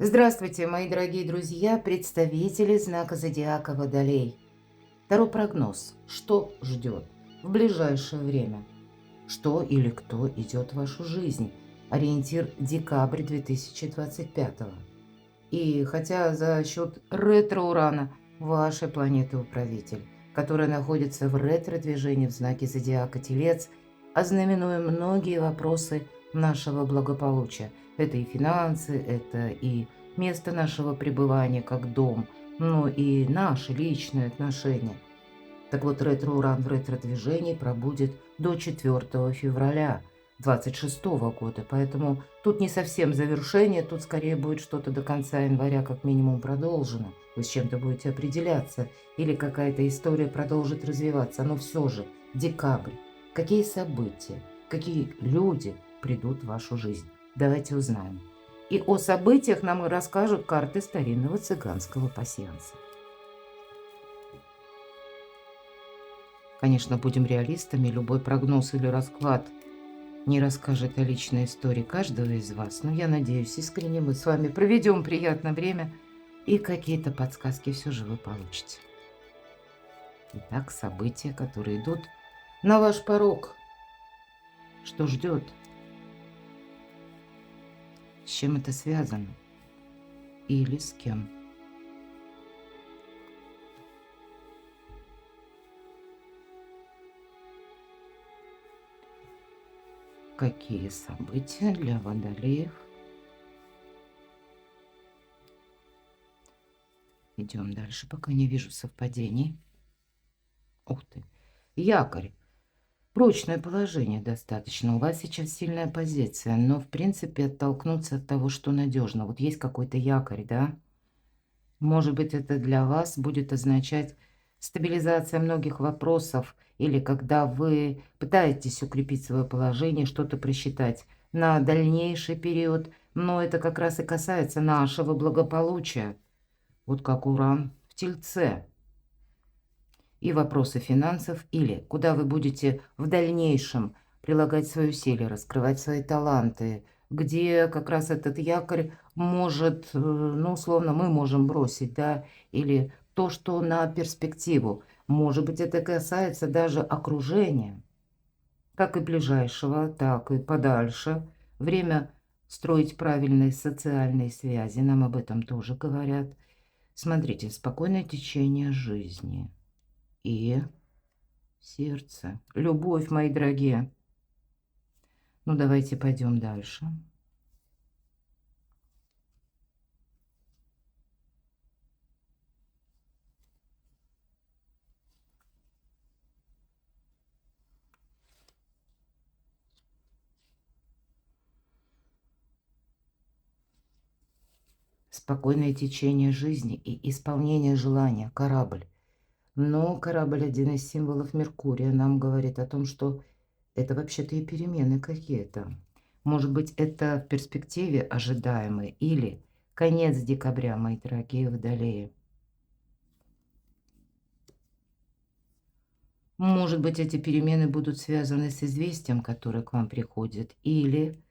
Здравствуйте, мои дорогие друзья, представители знака зодиака Водолей. Таро прогноз. Что ждет в ближайшее время? Что или кто идет в вашу жизнь? Ориентир декабрь 2025. И хотя за счет ретро-урана вашей планеты-управитель, которая находится в ретро-движении в знаке зодиака Телец, ознаменуя многие вопросы нашего благополучия. Это и финансы, это и место нашего пребывания как дом, но и наши личные отношения. Так вот, ретро-уран в ретро-движении пробудет до 4 февраля 26 года, поэтому тут не совсем завершение, тут скорее будет что-то до конца января как минимум продолжено. Вы с чем-то будете определяться, или какая-то история продолжит развиваться, но все же декабрь. Какие события, какие люди придут в вашу жизнь? Давайте узнаем. И о событиях нам и расскажут карты старинного цыганского пасьянса. Конечно, будем реалистами, любой прогноз или расклад не расскажет о личной истории каждого из вас, но я надеюсь, искренне мы с вами проведем приятное время и какие-то подсказки все же вы получите. Итак, события, которые идут на ваш порог. Что ждет? С чем это связано? Или с кем? Какие события для водолеев? Идем дальше, пока не вижу совпадений. Ух ты. Якорь. Прочное положение достаточно. У вас сейчас сильная позиция, но, в принципе, оттолкнуться от того, что надежно. Вот есть какой-то якорь, да? Может быть, это для вас будет означать стабилизация многих вопросов, или когда вы пытаетесь укрепить свое положение, что-то просчитать на дальнейший период, но это как раз и касается нашего благополучия, вот как Уран в Тельце. И вопросы финансов, или куда вы будете в дальнейшем прилагать свои усилия, раскрывать свои таланты, где как раз этот якорь может, ну, условно, мы можем бросить, да, или то, что на перспективу. Может быть, это касается даже окружения, как и ближайшего, так и подальше. Время строить правильные социальные связи, нам об этом тоже говорят. Смотрите, спокойное течение жизни и сердце. Любовь, мои дорогие. Ну, давайте пойдем дальше. Спокойное течение жизни и исполнение желания. Корабль. Но корабль один из символов Меркурия. Нам говорит о том, что это вообще-то и перемены какие-то. Может быть, это в перспективе ожидаемые или конец декабря, мои дорогие водолеи. Может быть, эти перемены будут связаны с известием, которое к вам приходит, или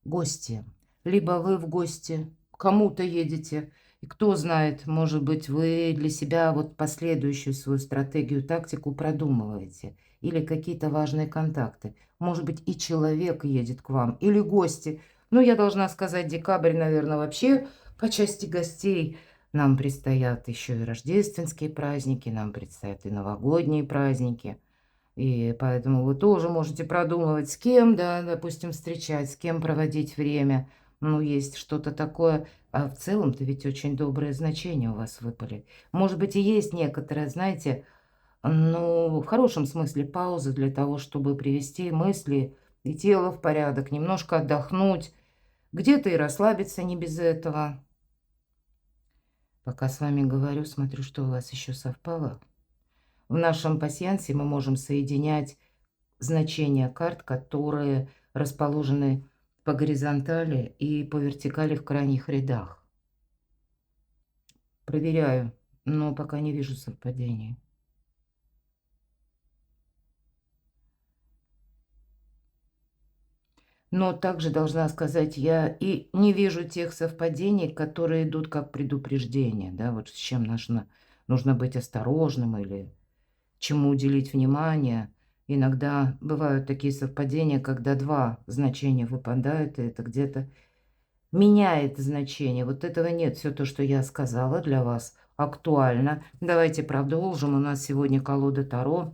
гости. Либо вы в гости к кому-то едете, и кто знает, может быть, вы для себя вот последующую свою стратегию, тактику продумываете, или какие-то важные контакты. Может быть, и человек едет к вам, или гости. Но я должна сказать, декабрь, наверное, вообще по части гостей нам предстоят еще и рождественские праздники, нам предстоят и новогодние праздники. И поэтому вы тоже можете продумывать, с кем, да, допустим, встречать, с кем проводить время. Ну, есть что-то такое. А в целом-то ведь очень добрые значения у вас выпали. Может быть, и есть некоторые, знаете, ну, в хорошем смысле пауза для того, чтобы привести мысли и тело в порядок, немножко отдохнуть, где-то и расслабиться не без этого. Пока с вами говорю, смотрю, что у вас еще совпало. В нашем пасьянсе мы можем соединять значения карт, которые расположены по горизонтали и по вертикали в крайних рядах. Проверяю, но пока не вижу совпадений. Но также должна сказать, я и не вижу тех совпадений, которые идут как предупреждение, да, вот с чем нужно быть осторожным или чему уделить внимание. Иногда бывают такие совпадения, когда два значения выпадают, и это где-то меняет значение. Вот этого нет. Все то, что я сказала для вас, актуально. Давайте продолжим. У нас сегодня колода Таро.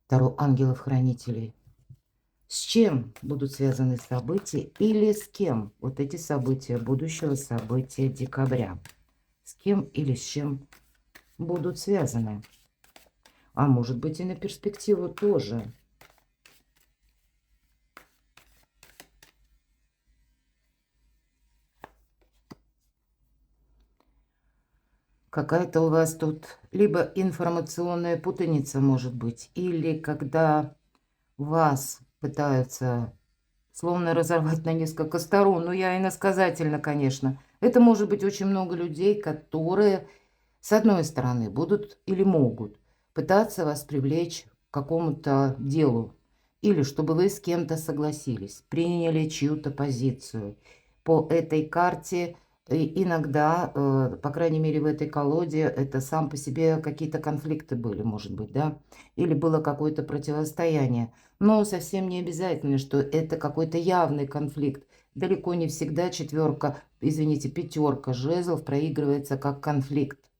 Таро ангелов-хранителей. С чем будут связаны события или с кем вот эти события будущего, события декабря? С кем или с чем будут связаны? А может быть и на перспективу тоже. Какая-то у вас тут либо информационная путаница может быть, или когда вас пытаются словно разорвать на несколько сторон. Ну, я иносказательно, конечно. Это может быть очень много людей, которые, с одной стороны, будут или могут пытаться вас привлечь к какому-то делу. Или чтобы вы с кем-то согласились, приняли чью-то позицию. По этой карте и иногда, по крайней мере, в этой колоде, это сам по себе какие-то конфликты были, может быть, да? Или было какое-то противостояние. Но совсем не обязательно, что это какой-то явный конфликт. Далеко не всегда четверка, извините, пятерка жезлов проигрывается как конфликт.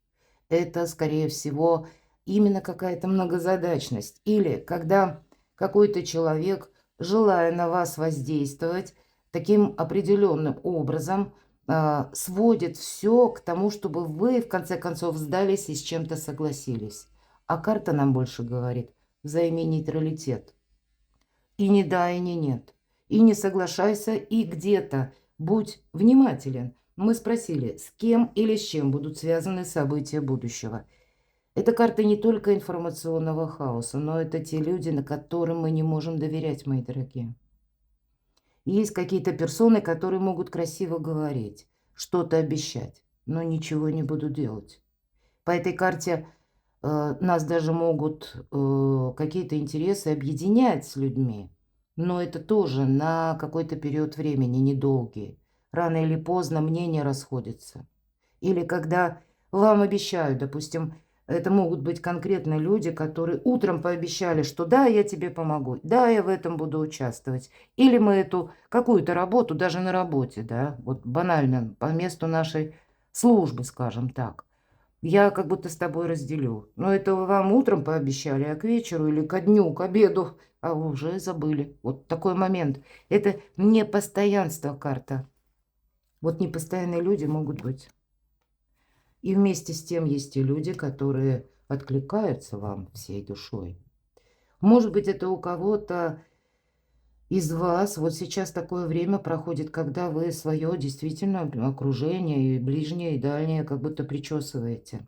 Это, скорее всего, именно какая-то многозадачность. Или когда какой-то человек, желая на вас воздействовать таким определенным образом, сводит все к тому, чтобы вы, в конце концов, сдались и с чем-то согласились. А карта нам больше говорит взаимный нейтралитет. И не да, и не нет. И не соглашайся, и где-то будь внимателен. Мы спросили, с кем или с чем будут связаны события будущего. Это карта не только информационного хаоса, но это те люди, на которым мы не можем доверять, мои дорогие. Есть какие-то персоны, которые могут красиво говорить, что-то обещать, но ничего не будут делать. По этой карте нас даже могут какие-то интересы объединять с людьми, но это тоже на какой-то период времени, недолгий. Рано или поздно мнения расходятся. Или когда вам обещают, допустим, это могут быть конкретные люди, которые утром пообещали, что да, я тебе помогу, да, я в этом буду участвовать. Или мы эту какую-то работу, даже на работе, да, вот банально, по месту нашей службы, скажем так, я как будто с тобой разделю. Но это вы вам утром пообещали, а к вечеру или ко дню, к обеду, а вы уже забыли. Вот такой момент. Это непостоянство карта. Вот непостоянные люди могут быть. И вместе с тем есть и люди, которые откликаются вам всей душой. Может быть, это у кого-то из вас вот сейчас такое время проходит, когда вы свое действительно окружение, и ближнее, и дальнее, как будто причесываете.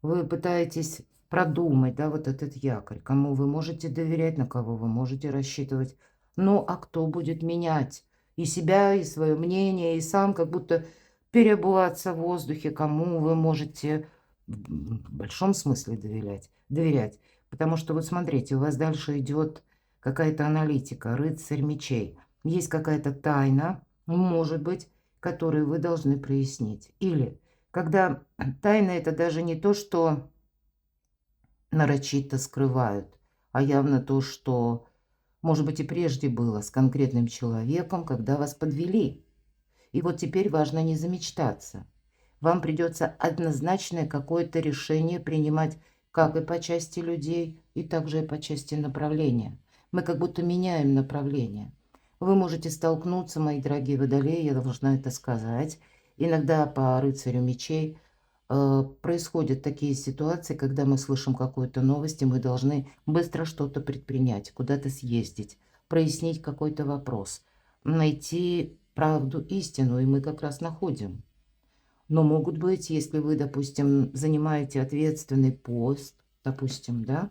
Вы пытаетесь продумать, да, вот этот якорь, кому вы можете доверять, на кого вы можете рассчитывать. Ну, а кто будет менять и себя, и свое мнение, и сам как будто переобуваться в воздухе, кому вы можете в большом смысле доверять. Потому что вот смотрите, у вас дальше идет какая-то аналитика, рыцарь мечей. Есть какая-то тайна, может быть, которую вы должны прояснить. Или когда тайна — это даже не то, что нарочито скрывают, а явно то, что, может быть, и прежде было с конкретным человеком, когда вас подвели. И вот теперь важно не замечтаться. Вам придется однозначное какое-то решение принимать как и по части людей, и также и по части направления. Мы как будто меняем направление. Вы можете столкнуться, мои дорогие водолеи, я должна это сказать. Иногда по рыцарю мечей происходят такие ситуации, когда мы слышим какую-то новость, и мы должны быстро что-то предпринять, куда-то съездить, прояснить какой-то вопрос, найти правду, истину, и мы как раз находим. Но могут быть, если вы, допустим, занимаете ответственный пост, допустим, да,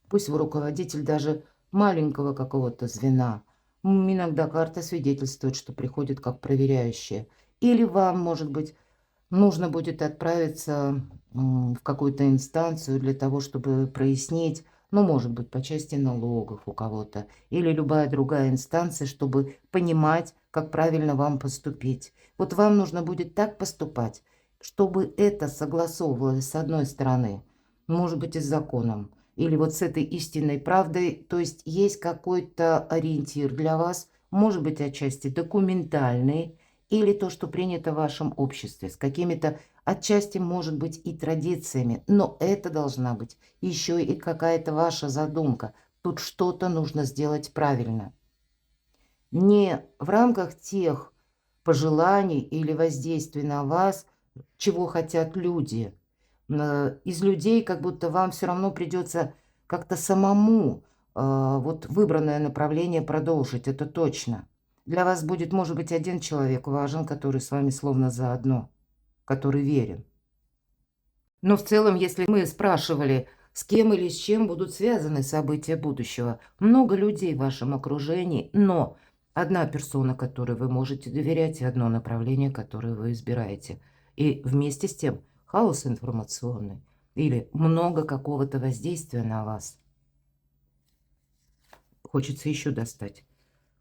пусть вы руководитель даже маленького какого-то звена, иногда карта свидетельствует, что приходит как проверяющая. Или вам, может быть, нужно будет отправиться в какую-то инстанцию для того, чтобы прояснить Ну, может быть, по части налогов у кого-то, или любая другая инстанция, чтобы понимать, как правильно вам поступить. Вот вам нужно будет так поступать, чтобы это согласовывалось с одной стороны, может быть, и с законом, или вот с этой истинной правдой, то есть есть какой-то ориентир для вас, может быть, отчасти документальный, или то, что принято в вашем обществе, с какими-то отчасти, может быть, и традициями, но это должна быть еще и какая-то ваша задумка. Тут что-то нужно сделать правильно. Не в рамках тех пожеланий или воздействий на вас, чего хотят люди. Из людей как будто вам все равно придется как-то самому вот выбранное направление продолжить, это точно. Для вас будет, может быть, один человек важен, который с вами словно заодно, который верен. Но в целом, если мы спрашивали, с кем или с чем будут связаны события будущего, много людей в вашем окружении, но одна персона, которой вы можете доверять, и одно направление, которое вы избираете. И вместе с тем хаос информационный или много какого-то воздействия на вас. Хочется еще достать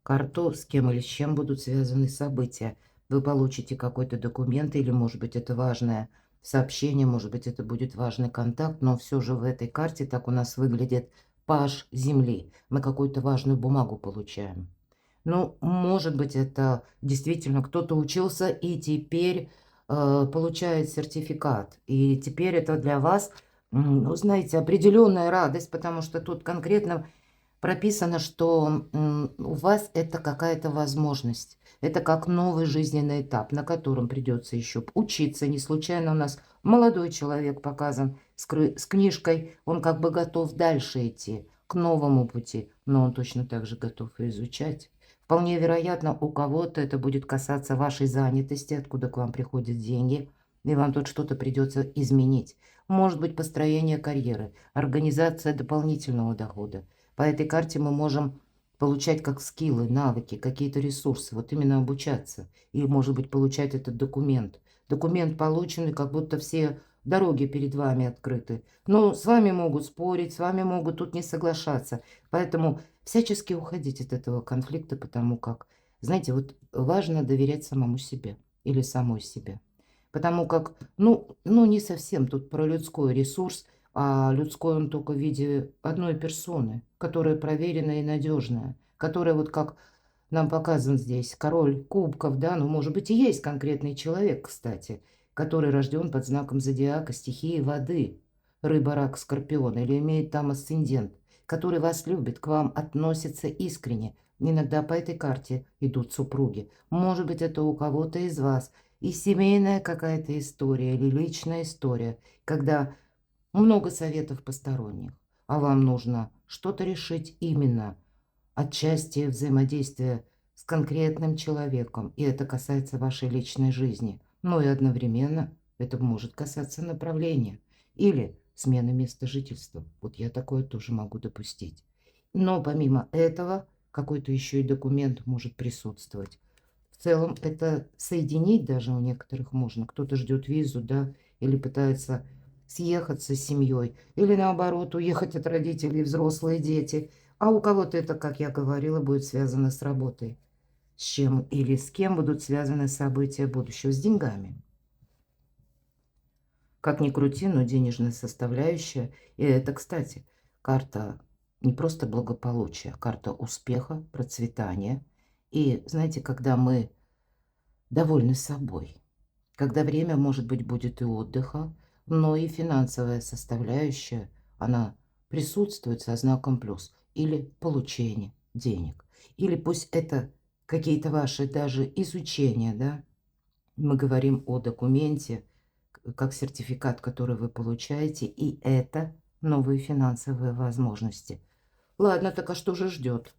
карту, с кем или с чем будут связаны события. Вы получите какой-то документ или, может быть, это важное сообщение, может быть, это будет важный контакт, но все же в этой карте так у нас выглядит паж Земли. Мы какую-то важную бумагу получаем. Ну, может быть, это действительно кто-то учился и теперь получает сертификат. И теперь это для вас, ну, знаете, определенная радость, потому что тут конкретно прописано, что у вас это какая-то возможность. Это как новый жизненный этап, на котором придется еще учиться. Не случайно у нас молодой человек показан с книжкой. Он как бы готов дальше идти к новому пути, но он точно так же готов и изучать. Вполне вероятно, у кого-то это будет касаться вашей занятости, откуда к вам приходят деньги, и вам тут что-то придется изменить. Может быть, построение карьеры, организация дополнительного дохода. По этой карте мы можем получать как скиллы, навыки, какие-то ресурсы, вот именно обучаться. И, может быть, получать этот документ. Документ полученный, как будто все дороги перед вами открыты. Но с вами могут спорить, с вами могут тут не соглашаться. Поэтому всячески уходить от этого конфликта, потому как, знаете, вот важно доверять самому себе или самой себе. Потому как, ну не совсем тут про людской ресурс, а людской он только в виде одной персоны, которая проверенная и надежная, которая вот как нам показан здесь, король кубков, да, ну, может быть, и есть конкретный человек, кстати, который рожден под знаком зодиака стихии воды, рыба, рак, скорпион, или имеет там асцендент, который вас любит, к вам относится искренне. Иногда по этой карте идут супруги. Может быть, это у кого-то из вас и семейная какая-то история или личная история, когда много советов посторонних, а вам нужно что-то решить именно отчасти взаимодействия с конкретным человеком, и это касается вашей личной жизни. Но и одновременно это может касаться направления или смены места жительства. Вот я такое тоже могу допустить. Но помимо этого, какой-то еще и документ может присутствовать. В целом это соединить даже у некоторых можно. Кто-то ждет визу, да, или пытается съехаться с семьей, или наоборот уехать от родителей, взрослые дети. А у кого-то это, как я говорила, будет связано с работой. С чем или с кем будут связаны события будущего? С деньгами. Как ни крути, но денежная составляющая. И это, кстати, карта не просто благополучия, карта успеха, процветания. И знаете, когда мы довольны собой, когда время, может быть, будет и отдыха, но и финансовая составляющая, она присутствует со знаком плюс. Или получение денег. Или пусть это какие-то ваши даже изучения, да. Мы говорим о документе, как сертификат, который вы получаете, и это новые финансовые возможности. Ладно, так а что же ждет?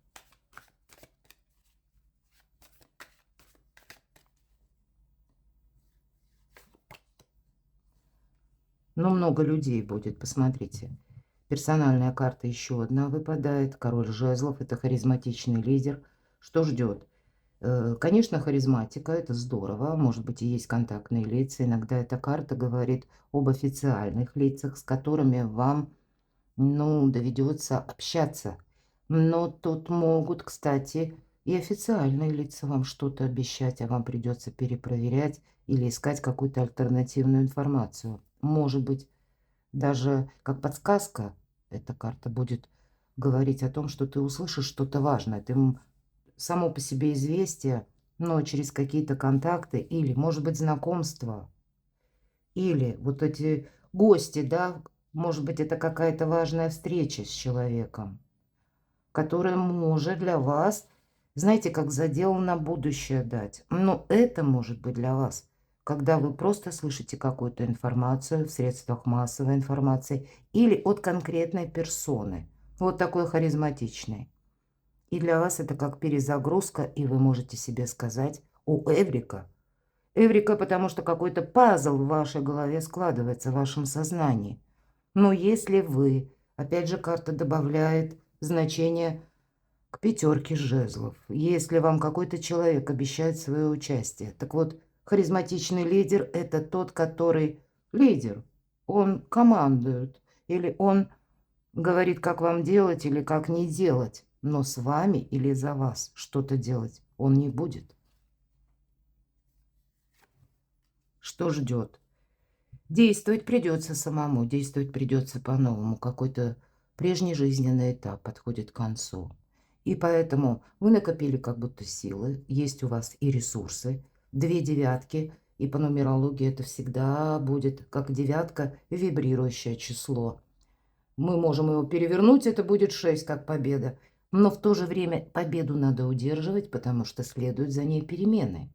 Ну, много людей будет, посмотрите. Персональная карта еще одна выпадает. Король жезлов– это харизматичный лидер. Что ждет? Конечно, харизматика– это здорово. Может быть, и есть контактные лица. Иногда эта карта говорит об официальных лицах, с которыми вам Ну, доведется общаться. Но тут могут, кстати, и официальные лица вам что-то обещать, а вам придется перепроверять или искать какую-то альтернативную информацию. Может быть, даже как подсказка эта карта будет говорить о том, что ты услышишь что-то важное. Само по себе известие, но через какие-то контакты или, может быть, знакомства, или вот эти гости, да, может быть, это какая-то важная встреча с человеком, которая может для вас, знаете, как задел на будущее дать. Но это может быть для вас, когда вы просто слышите какую-то информацию в средствах массовой информации или от конкретной персоны, вот такой харизматичной. И для вас это как перезагрузка, и вы можете себе сказать: «О, Эврика!» Эврика, потому что какой-то пазл в вашей голове складывается, в вашем сознании. Но если вы, опять же, карта добавляет значение к пятерке жезлов, если вам какой-то человек обещает свое участие, так вот, харизматичный лидер – это тот, который лидер, он командует, или он говорит, как вам делать или как не делать, но с вами или за вас что-то делать он не будет. Что ждет? Действовать придется самому, действовать придется по-новому. Какой-то прежний жизненный этап подходит к концу. И поэтому вы накопили как будто силы, есть у вас и ресурсы. 2 девятки, и по нумерологии это всегда будет как девятка, вибрирующее число. Мы можем его перевернуть, это будет 6 как победа. Но в то же время победу надо удерживать, потому что следуют за ней перемены.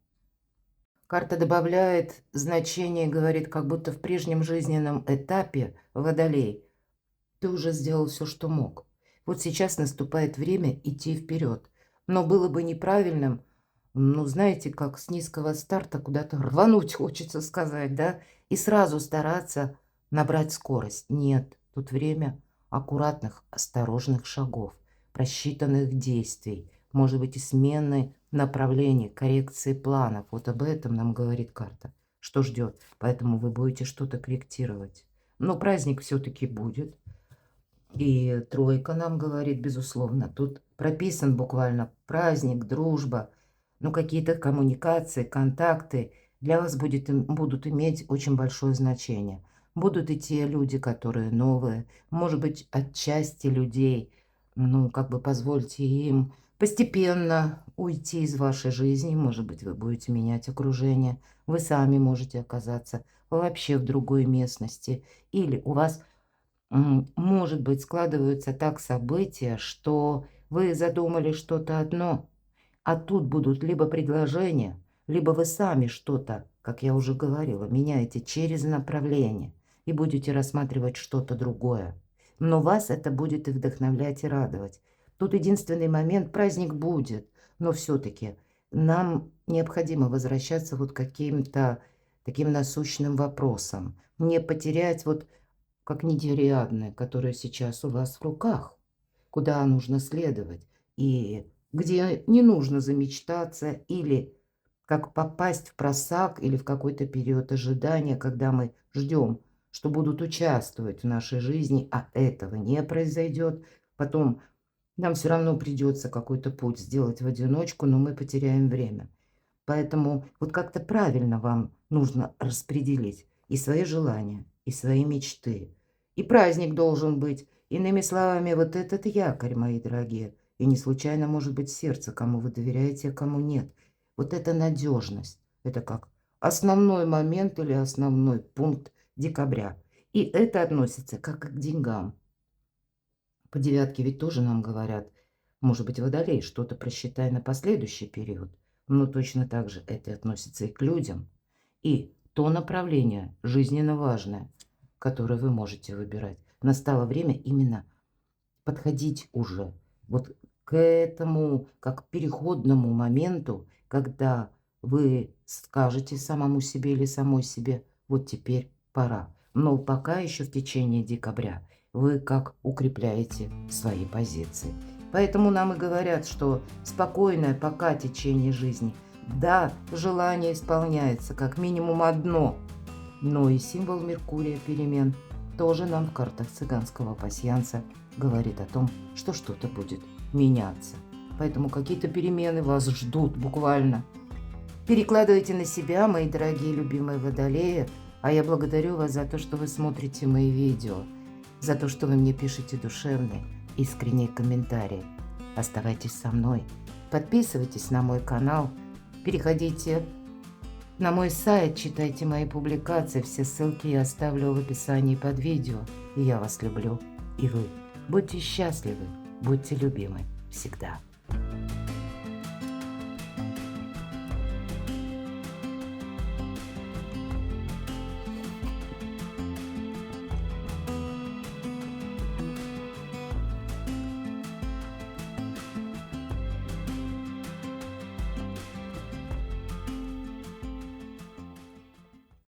Карта добавляет значение, говорит, как будто в прежнем жизненном этапе, Водолей, ты уже сделал все, что мог. Вот сейчас наступает время идти вперед. Но было бы неправильным, ну, знаете, как с низкого старта куда-то рвануть, хочется сказать, да, и сразу стараться набрать скорость. Нет, тут время аккуратных, осторожных шагов, просчитанных действий, может быть, и смены направлений, коррекции планов. Вот об этом нам говорит карта, что ждет. Поэтому вы будете что-то корректировать. Но праздник все-таки будет. И тройка нам говорит, безусловно, тут прописан буквально праздник, дружба, ну, какие-то коммуникации, контакты для вас будут иметь очень большое значение. Будут и те люди, которые новые, может быть, отчасти людей, ну, как бы позвольте им постепенно уйти из вашей жизни, может быть, вы будете менять окружение, вы сами можете оказаться вообще в другой местности, или у вас может быть, складываются так события, что вы задумали что-то одно, а тут будут либо предложения, либо вы сами что-то, как я уже говорила, меняете через направление и будете рассматривать что-то другое. Но вас это будет и вдохновлять, и радовать. Тут единственный момент, праздник будет, но все-таки нам необходимо возвращаться вот к каким-то таким насущным вопросам. Не потерять вот как нетериадная, которая сейчас у вас в руках, куда нужно следовать и где не нужно замечтаться или как попасть в просак или в какой-то период ожидания, когда мы ждем, что будут участвовать в нашей жизни, а этого не произойдет. Потом нам все равно придется какой-то путь сделать в одиночку, но мы потеряем время. Поэтому вот как-то правильно вам нужно распределить и свои желания, и свои мечты. И праздник должен быть. Иными словами, вот этот якорь, мои дорогие. И не случайно может быть сердце, кому вы доверяете, а кому нет. Вот эта надежность. Это как основной момент или основной пункт декабря. И это относится как и к деньгам. По девятке ведь тоже нам говорят, может быть, водолей, что-то просчитай на последующий период. Но точно так же это относится и к людям. И то направление жизненно важное, которое вы можете выбирать. Настало время именно подходить уже вот к этому, как к переходному моменту, когда вы скажете самому себе или самой себе, вот теперь пора. Но пока еще в течение декабря вы как укрепляете свои позиции. Поэтому нам и говорят, что спокойное пока течение жизни. Да, желание исполняется, как минимум одно, но и символ Меркурия перемен тоже нам в картах цыганского пасьянса говорит о том, что что-то будет меняться. Поэтому какие-то перемены вас ждут буквально. Перекладывайте на себя, мои дорогие любимые водолеи, а я благодарю вас за то, что вы смотрите мои видео, за то, что вы мне пишете душевные, искренние комментарии. Оставайтесь со мной, подписывайтесь на мой канал, переходите на мой сайт, читайте мои публикации, все ссылки я оставлю в описании под видео. И я вас люблю, и вы. Будьте счастливы, будьте любимы всегда.